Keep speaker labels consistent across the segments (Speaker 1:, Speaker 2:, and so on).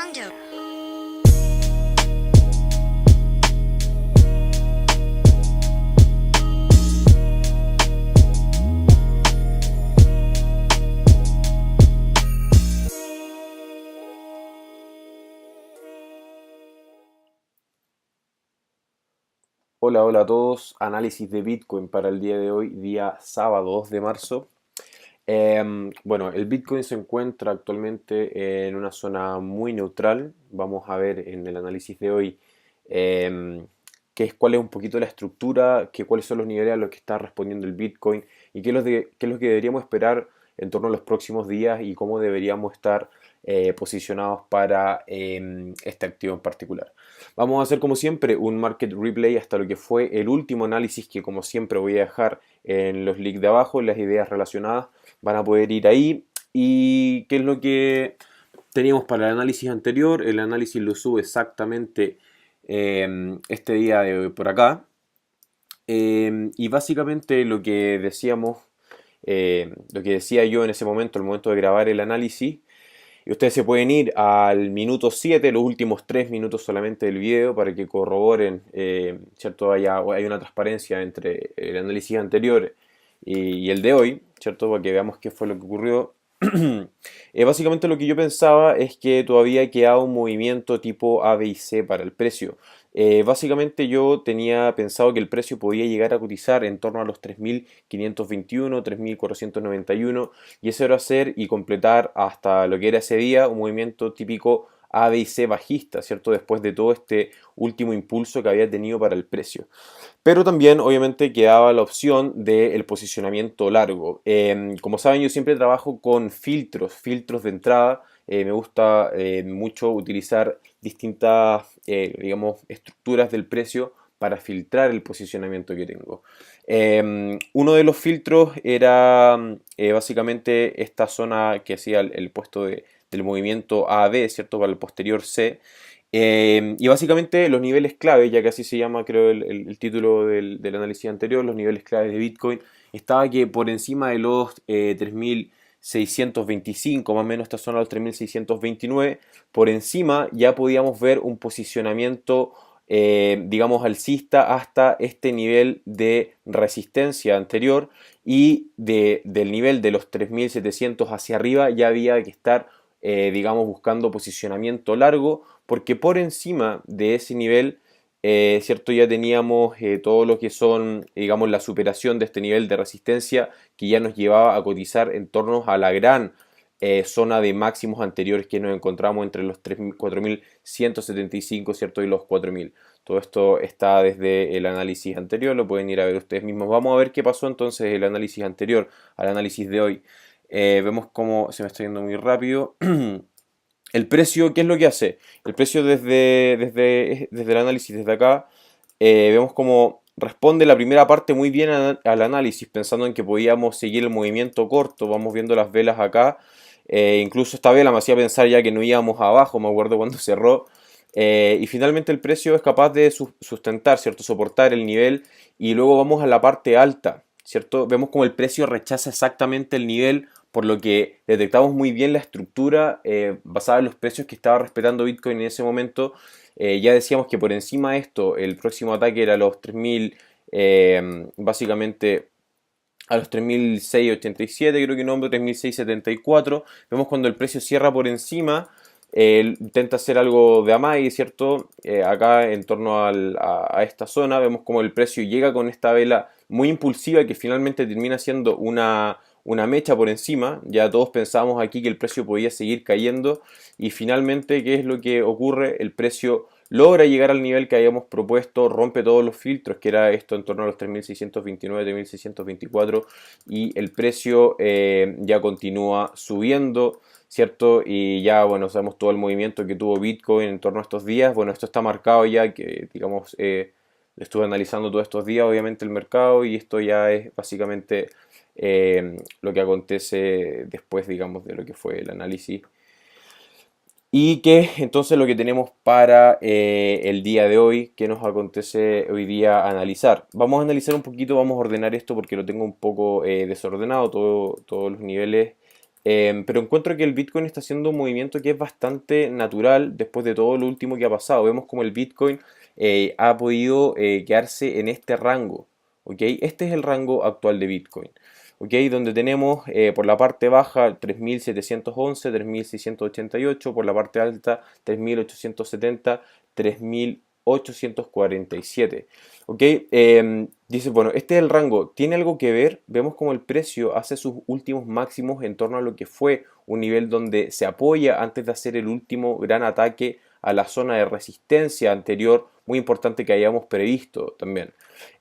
Speaker 1: Nintendo.
Speaker 2: Hola, hola a todos. Análisis de Bitcoin para el día de hoy, día sábado 2 de marzo. Bueno, el Bitcoin se encuentra actualmente en una zona muy neutral. Vamos a ver en el análisis de hoy cuál es un poquito la estructura, cuáles son los niveles a los que está respondiendo el Bitcoin y qué es lo que deberíamos esperar en torno a los próximos días y cómo deberíamos estar posicionados para este activo en particular. Vamos a hacer como siempre un market replay hasta lo que fue el último análisis que como siempre voy a dejar en los links de abajo, las ideas relacionadas van a poder ir ahí. ¿Y qué es lo que teníamos para el análisis anterior? El análisis lo sube exactamente este día de por acá. Y básicamente lo que decíamos, lo que decía yo en ese momento, al momento de grabar el análisis, y ustedes se pueden ir al minuto 7, los últimos 3 minutos solamente del video, para que corroboren, ¿cierto? Hay una transparencia entre el análisis anterior y el de hoy, ¿cierto? Para que veamos qué fue lo que ocurrió. Básicamente lo que yo pensaba es que todavía quedaba un movimiento tipo A, B y C para el precio. Básicamente yo tenía pensado que el precio podía llegar a cotizar en torno a los 3.521, 3.491 y eso era hacer y completar hasta lo que era ese día un movimiento típico A, B y C bajista, ¿cierto? Después de todo este último impulso que había tenido para el precio. Pero también, obviamente, quedaba la opción del posicionamiento largo. Como saben, yo siempre trabajo con filtros de entrada. Me gusta mucho utilizar distintas, digamos, estructuras del precio para filtrar el posicionamiento que tengo. Uno de los filtros era básicamente esta zona que hacía el puesto del movimiento A-B, ¿cierto? Para el posterior C. Y básicamente los niveles clave, ya que así se llama creo el título del análisis anterior, los niveles clave de Bitcoin, estaba que por encima de los 3.625, más o menos esta zona de los 3.629, por encima ya podíamos ver un posicionamiento, digamos, alcista hasta este nivel de resistencia anterior y del nivel de los 3.700 hacia arriba ya había que estar, digamos, buscando posicionamiento largo porque por encima de ese nivel, ¿cierto? Ya teníamos todo lo que son, digamos, la superación de este nivel de resistencia que ya nos llevaba a cotizar en torno a la gran zona de máximos anteriores que nos encontramos entre los 4.175, ¿cierto? Y los 4.000. Todo esto está desde el análisis anterior, lo pueden ir a ver ustedes mismos. Vamos a ver qué pasó entonces el análisis anterior al análisis de hoy. Vemos cómo se me está yendo muy rápido. El precio, ¿qué es lo que hace? El precio desde el análisis, desde acá, vemos cómo responde la primera parte muy bien al análisis, pensando en que podíamos seguir el movimiento corto. Vamos viendo las velas acá. Incluso esta vela me hacía pensar ya que no íbamos abajo, me acuerdo cuando cerró. Y finalmente el precio es capaz de sustentar, ¿cierto? Soportar el nivel. Y luego vamos a la parte alta, ¿cierto? Vemos como el precio rechaza exactamente el nivel, por lo que detectamos muy bien la estructura basada en los precios que estaba respetando Bitcoin en ese momento. Ya decíamos que por encima de esto, el próximo ataque era los 3.000, básicamente a los 3.687, creo que nombre, 3.674. Vemos cuando el precio cierra por encima, intenta hacer algo de amague, ¿cierto? Acá en torno a esta zona, vemos como el precio llega con esta vela muy impulsiva que finalmente termina siendo una mecha por encima. Ya todos pensábamos aquí que el precio podía seguir cayendo y finalmente, ¿qué es lo que ocurre? El precio logra llegar al nivel que habíamos propuesto, rompe todos los filtros, que era esto en torno a los 3.629, 3.624 y el precio ya continúa subiendo, ¿cierto? Y ya, bueno, sabemos todo el movimiento que tuvo Bitcoin en torno a estos días. Bueno, esto está marcado ya, que digamos, estuve analizando todos estos días, obviamente, el mercado y esto ya es básicamente lo que acontece después, digamos, de lo que fue el análisis y que entonces lo que tenemos para el día de hoy, que nos acontece hoy día analizar. Vamos a analizar un poquito, vamos a ordenar esto porque lo tengo un poco desordenado, todos los niveles Pero encuentro que el Bitcoin está haciendo un movimiento que es bastante natural después de todo lo último que ha pasado. Vemos como el Bitcoin ha podido quedarse en este rango. ¿Ok? Este es el rango actual de Bitcoin. ¿Ok? Donde tenemos por la parte baja 3.711, 3.688, por la parte alta 3.870, 3.847. ¿Ok? Dice, bueno, este es el rango. ¿Tiene algo que ver? Vemos como el precio hace sus últimos máximos en torno a lo que fue un nivel donde se apoya antes de hacer el último gran ataque a la zona de resistencia anterior, muy importante que hayamos previsto también.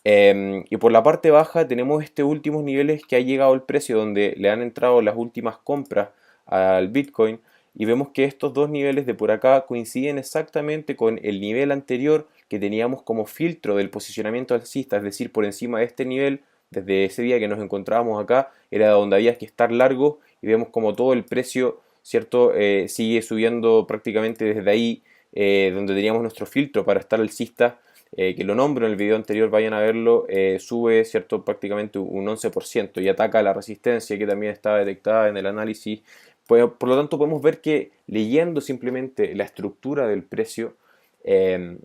Speaker 2: Y por la parte baja tenemos estos últimos niveles que ha llegado el precio donde le han entrado las últimas compras al Bitcoin y vemos que estos dos niveles de por acá coinciden exactamente con el nivel anterior que teníamos como filtro del posicionamiento alcista, es decir, por encima de este nivel, desde ese día que nos encontrábamos acá, era donde había que estar largo y vemos como todo el precio, ¿cierto? Sigue subiendo prácticamente desde ahí, donde teníamos nuestro filtro para estar alcista, que lo nombro en el video anterior, vayan a verlo, sube, ¿cierto? Prácticamente un 11% y ataca a la resistencia que también está detectada en el análisis. Pues, por lo tanto, podemos ver que leyendo simplemente la estructura del precio, eh,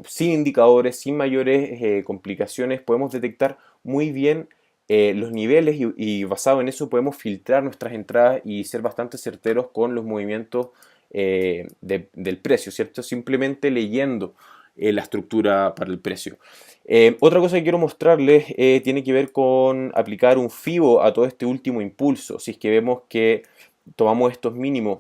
Speaker 2: sin indicadores, sin mayores complicaciones, podemos detectar muy bien los niveles y basado en eso podemos filtrar nuestras entradas y ser bastante certeros con los movimientos del precio, ¿cierto? Simplemente leyendo la estructura para el precio. Otra cosa que quiero mostrarles tiene que ver con aplicar un FIBO a todo este último impulso. Si es que vemos que tomamos estos mínimos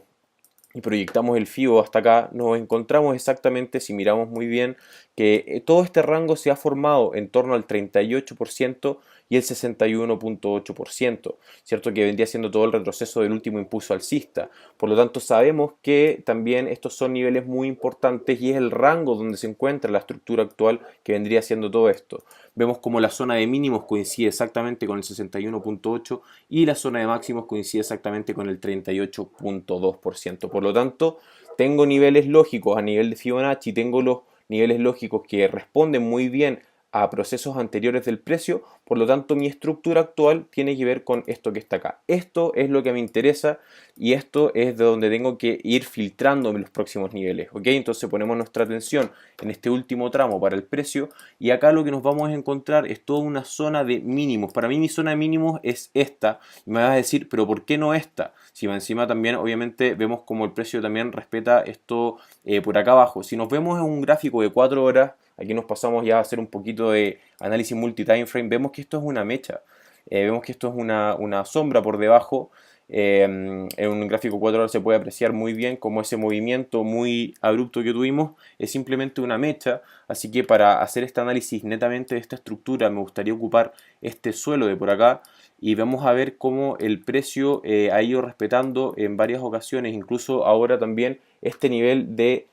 Speaker 2: y proyectamos el FIBO hasta acá, nos encontramos exactamente, si miramos muy bien, que todo este rango se ha formado en torno al 38% y el 61.8%, ¿cierto? Que vendría siendo todo el retroceso del último impulso alcista. Por lo tanto, sabemos que también estos son niveles muy importantes y es el rango donde se encuentra la estructura actual que vendría siendo todo esto. Vemos como la zona de mínimos coincide exactamente con el 61.8 y la zona de máximos coincide exactamente con el 38.2%. Por lo tanto, tengo niveles lógicos a nivel de Fibonacci, tengo los niveles lógicos que responden muy bien a procesos anteriores del precio, por lo tanto mi estructura actual tiene que ver con esto que está acá. Esto es lo que me interesa y esto es de donde tengo que ir filtrando los próximos niveles, ¿ok? Entonces ponemos nuestra atención en este último tramo para el precio y acá lo que nos vamos a encontrar es toda una zona de mínimos. Para mí mi zona de mínimos es esta y me vas a decir, pero ¿por qué no esta? Si va encima también obviamente vemos como el precio también respeta esto por acá abajo. Si nos vemos en un gráfico de 4 horas, aquí nos pasamos ya a hacer un poquito de análisis multi-time frame, vemos que esto es una mecha, vemos que esto es una sombra por debajo. En un gráfico 4 horas se puede apreciar muy bien como ese movimiento muy abrupto que tuvimos es simplemente una mecha, así que para hacer este análisis netamente de esta estructura me gustaría ocupar este suelo de por acá y vamos a ver cómo el precio ha ido respetando en varias ocasiones, incluso ahora también este nivel de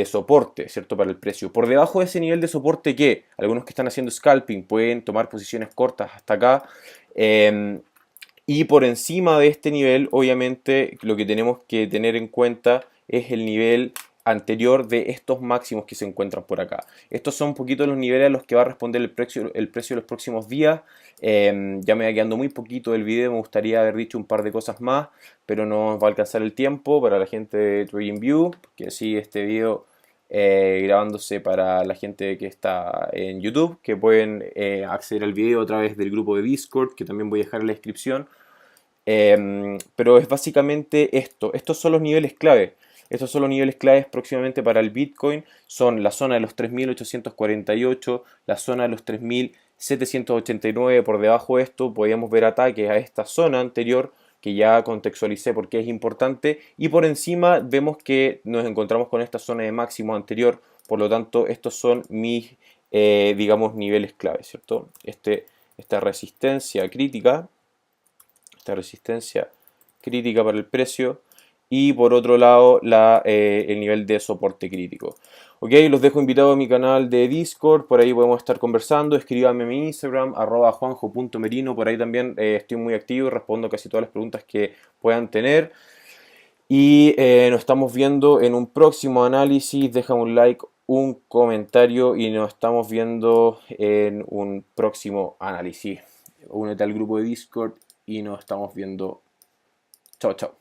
Speaker 2: soporte, ¿cierto? Para el precio. Por debajo de ese nivel de soporte que algunos que están haciendo scalping pueden tomar posiciones cortas hasta acá. Y por encima de este nivel, obviamente, lo que tenemos que tener en cuenta es el nivel anterior de estos máximos que se encuentran por acá. Estos son un poquito los niveles a los que va a responder el precio de los próximos días. Ya me va quedando muy poquito del video, me gustaría haber dicho un par de cosas más, pero no va a alcanzar el tiempo para la gente de TradingView, que sigue este video grabándose para la gente que está en YouTube, que pueden acceder al video a través del grupo de Discord, que también voy a dejar en la descripción. Pero es básicamente esto. Estos son los niveles clave. Estos son los niveles claves próximamente para el Bitcoin. Son la zona de los 3.848, la zona de los 3.789. Por debajo de esto podíamos ver ataques a esta zona anterior que ya contextualicé porque es importante. Y por encima vemos que nos encontramos con esta zona de máximo anterior. Por lo tanto, estos son mis, digamos, niveles clave, ¿cierto? Esta resistencia crítica, para el precio y por otro lado el nivel de soporte crítico. Ok, los dejo invitados a mi canal de Discord, por ahí podemos estar conversando, escríbanme a mi Instagram, @juanjo.merino, por ahí también estoy muy activo y respondo casi todas las preguntas que puedan tener. Y nos estamos viendo en un próximo análisis, deja un like, un comentario y nos estamos viendo en un próximo análisis. Únete al grupo de Discord y nos estamos viendo Chao, chao.